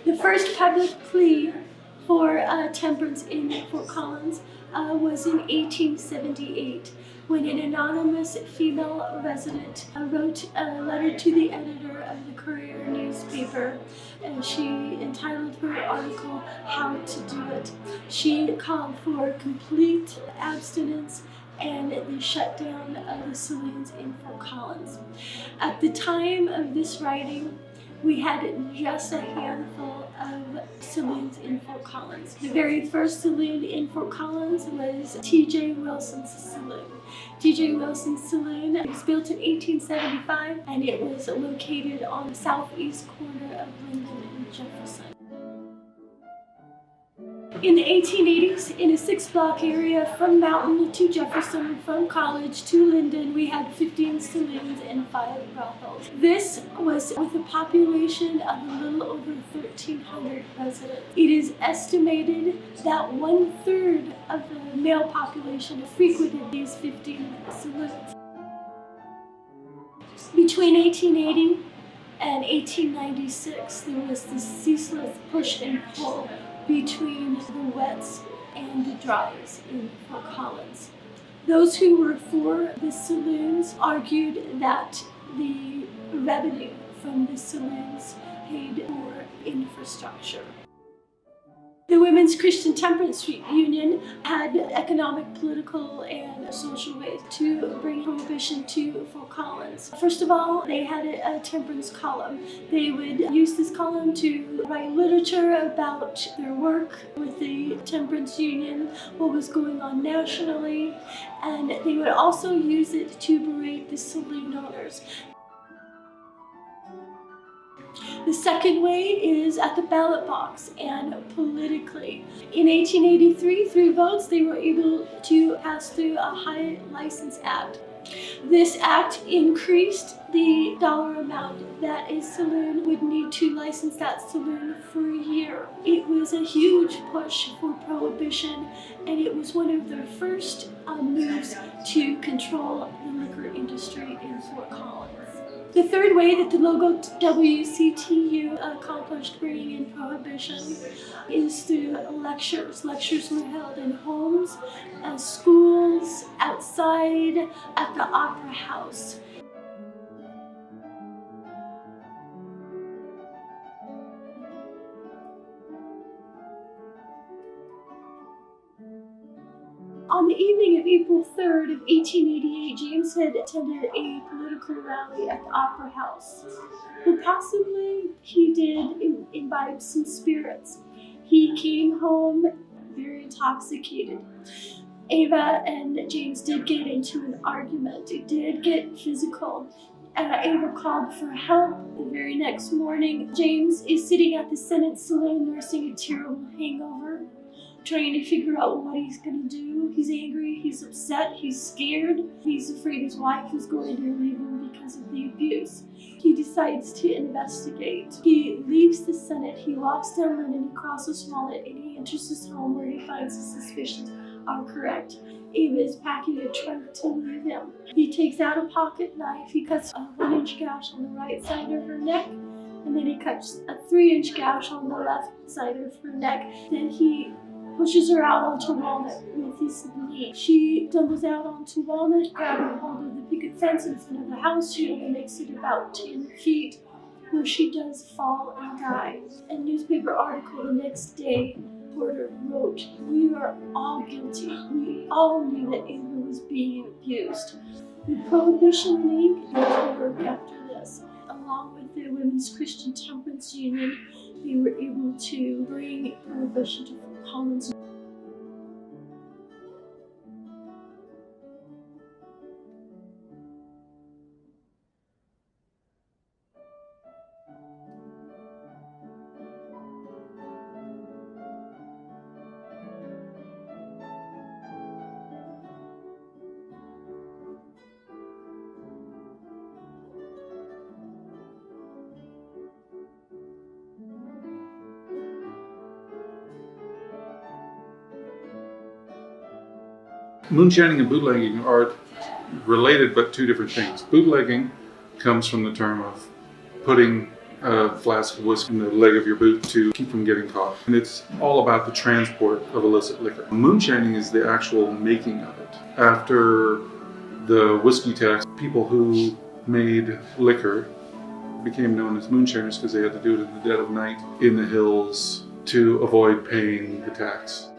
The first public plea for temperance in Fort Collins was in 1878, when an anonymous female resident wrote a letter to the editor of the Courier newspaper, and she entitled her article, "How to Do It." She called for complete abstinence and the shutdown of the saloons in Fort Collins. At the time of this writing, we had just a handful of saloons in Fort Collins. The very first saloon in Fort Collins was T.J. Wilson's Saloon. T.J. Wilson's Saloon was built in 1875, and it was located on the southeast corner of Linden and Jefferson. In the 1880s, in a 6-block area from Mountain to Jefferson, from College to Linden, we had 15 saloons and 5 brothels. This was with a population of a little over 1,300 residents. It is estimated that 1/3 of the male population frequented these 15 saloons. Between 1880 and 1896, there was this ceaseless push and pull between the wets and the dries in Fort Collins. Those who were for the saloons argued that the revenue from the saloons paid for infrastructure. The Women's Christian Temperance Union had economic, political, and social ways to bring prohibition to Fort Collins. First of all, they had a temperance column. They would use this column to write literature about their work with the Temperance Union, what was going on nationally, and they would also use it to berate the saloon owners. The second way is at the ballot box and politically. In 1883, through votes, they were able to pass through a High License Act. This act increased the dollar amount that a saloon would need to license that saloon for a year. It was a huge push for prohibition, and it was one of their first moves to control the liquor industry in Fort Collins. The third way that the local WCTU accomplished bringing in prohibition is through lectures. Lectures were held in homes, schools, outside, at the Opera House. On the evening of April 3rd of 1888, James had attended a political rally at the Opera House. Well, possibly he did imbibe some spirits. He came home very intoxicated. Eva and James did get into an argument. It did get physical. Eva called for help. The very next morning, James is sitting at the Senate Saloon nursing a terrible hangover, trying to figure out what he's going to do. He's angry, he's upset, he's scared. He's afraid his wife is going to leave him because of the abuse. He decides to investigate. He leaves the Senate, he walks down Linden, he crosses Walnut, and he enters his home where he finds his suspicions are correct. Eva is packing a trunk to leave him. He takes out a pocket knife, he cuts a 1-inch gash on the right side of her neck, and then he cuts a 3-inch gash on the left side of her neck. Then he pushes her out onto Walnut with his knee. She stumbles out onto Walnut, grabbing hold of the picket fence in front of the house. She only makes it about 10 feet, where she does fall and die. A newspaper article the next day, reporter wrote, "We are all guilty. We all knew that Eva was being abused." The Prohibition League did work after this. Along with the Women's Christian Temperance Union, they were able to bring prohibition to Fort Collins. Moonshining and bootlegging are related but two different things. Bootlegging comes from the term of putting a flask of whiskey in the leg of your boot to keep from getting caught. And it's all about the transport of illicit liquor. Moonshining is the actual making of it. After the whiskey tax, people who made liquor became known as moonshiners because they had to do it in the dead of night in the hills to avoid paying the tax.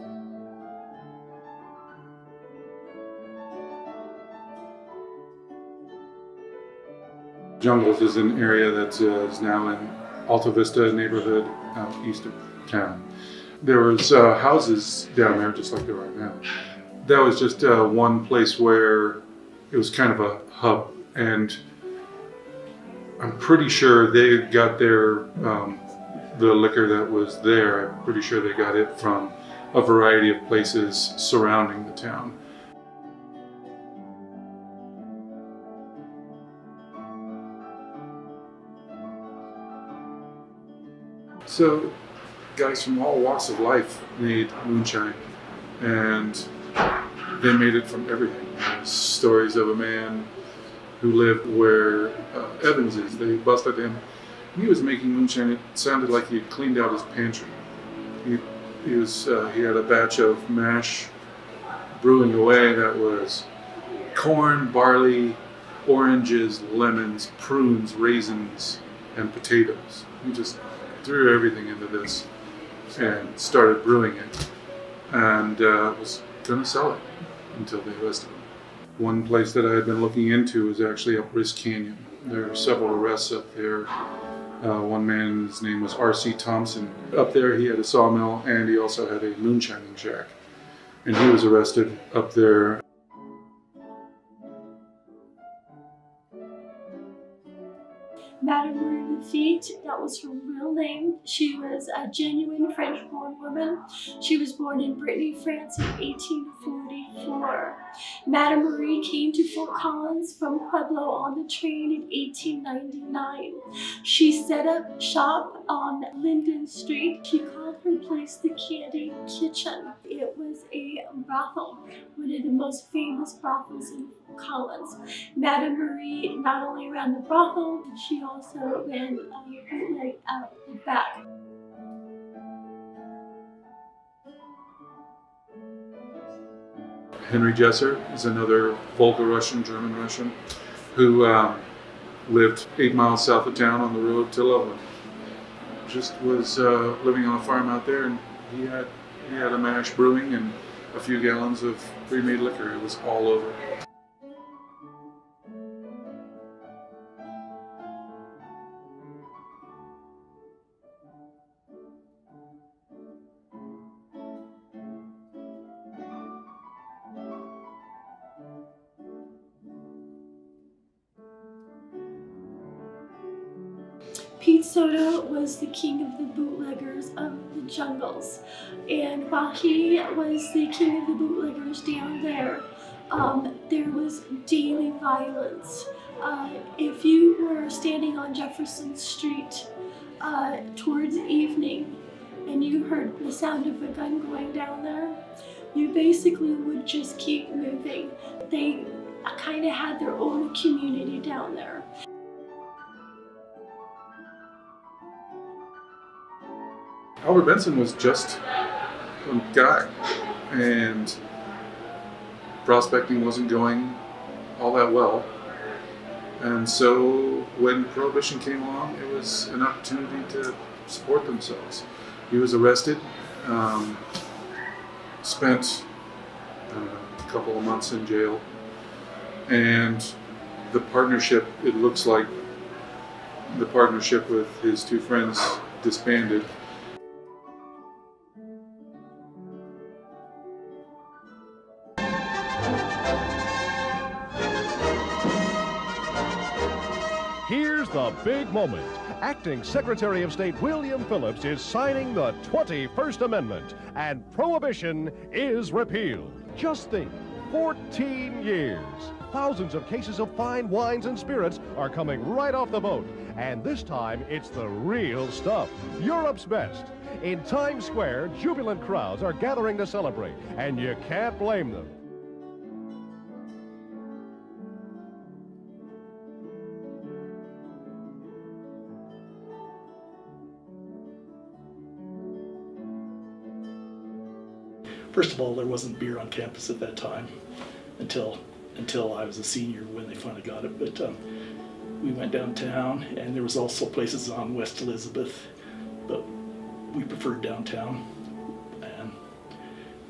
Jungles is an area that is now in Alta Vista neighborhood out east of town. There was houses down there just like there are now. That was just one place where it was kind of a hub, and I'm pretty sure they got their the liquor that was there. I'm pretty sure they got it from a variety of places surrounding the town. So, guys from all walks of life made moonshine, and they made it from everything. There's stories of a man who lived where Evans is. They busted him. He was making moonshine. It sounded like he had cleaned out his pantry. He had a batch of mash brewing away that was corn, barley, oranges, lemons, prunes, raisins, and potatoes. He just threw everything into this and started brewing it, and was going to sell it until they arrested him. One place that I had been looking into is actually up Risk Canyon. There are several arrests up there. One man, his name was R.C. Thompson. Up there he had a sawmill, and he also had a moonshining shack. And he was arrested up there. Madame Marie Lafitte, that was her real name. She was a genuine French-born woman. She was born in Brittany, France in 1844. Madame Marie came to Fort Collins from Pueblo on the train in 1899. She set up shop on Linden Street. She called her place the Candy Kitchen. It was a brothel, one of the most famous brothels in Collins. Madame Marie not only ran the brothel, she also ran a bootleg out the back. Henry Jesser is another Volga Russian, German Russian, who lived 8 miles south of town on the road to Loveland. Just was living on a farm out there, and he had a mash brewing and a few gallons of pre-made liquor. It was all over. Pete Soto was the king of the bootleggers of the jungles, and while he was the king of the bootleggers down there, there was daily violence. If you were standing on Jefferson Street towards evening and you heard the sound of a gun going down there, you basically would just keep moving. They kind of had their own community down there. Albert Benson was just a guy, and prospecting wasn't going all that well. And so when Prohibition came along, it was an opportunity to support themselves. He was arrested, spent a couple of months in jail, and the partnership, it looks like the partnership with his two friends disbanded. Here's the big moment. Acting Secretary of State William Phillips is signing the 21st Amendment, and Prohibition is repealed. Just think, 14 years. Thousands of cases of fine wines and spirits are coming right off the boat, and this time it's the real stuff, Europe's best. In Times Square, jubilant crowds are gathering to celebrate, and you can't blame them. First of all, there wasn't beer on campus at that time until I was a senior when they finally got it. But we went downtown, and there was also places on West Elizabeth, but we preferred downtown. And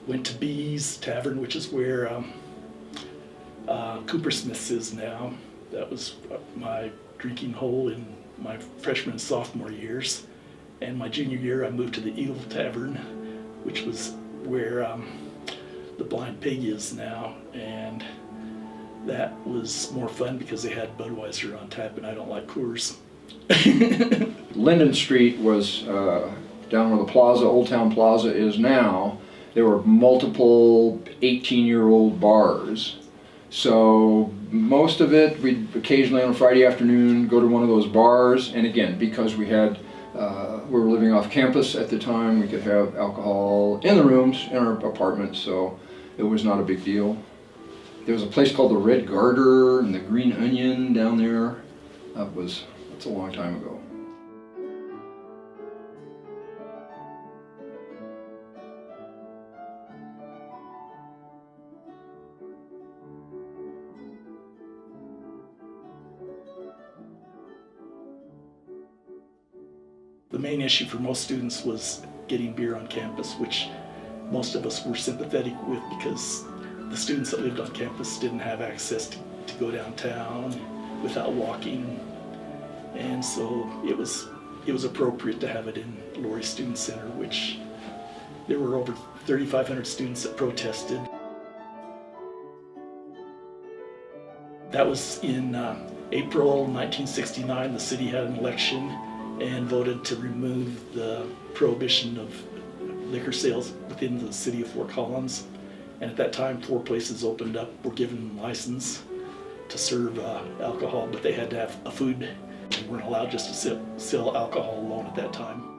went to Bee's Tavern, which is where Coopersmith's is now. That was my drinking hole in my freshman and sophomore years. And my junior year, I moved to the Eagle Tavern, which was where the Blind Pig is now. And that was more fun because they had Budweiser on tap, and I don't like Coors. Linden Street was down where the plaza, Old Town Plaza is now. There were multiple 18-year-old bars. So most of it, we'd occasionally on a Friday afternoon go to one of those bars. And again, because we were living off campus at the time, we could have alcohol in the rooms in our apartments, so it was not a big deal. There was a place called the Red Garter and the Green Onion down there. That's a long time ago. The main issue for most students was getting beer on campus, which most of us were sympathetic with because the students that lived on campus didn't have access to go downtown without walking. And so it was appropriate to have it in Laurie Student Center, which there were over 3,500 students that protested. That was in April 1969. The city had an election and voted to remove the prohibition of liquor sales within the city of Fort Collins. And at that time, 4 places opened up, were given a license to serve alcohol, but they had to have a food. They weren't allowed just to sell alcohol alone at that time.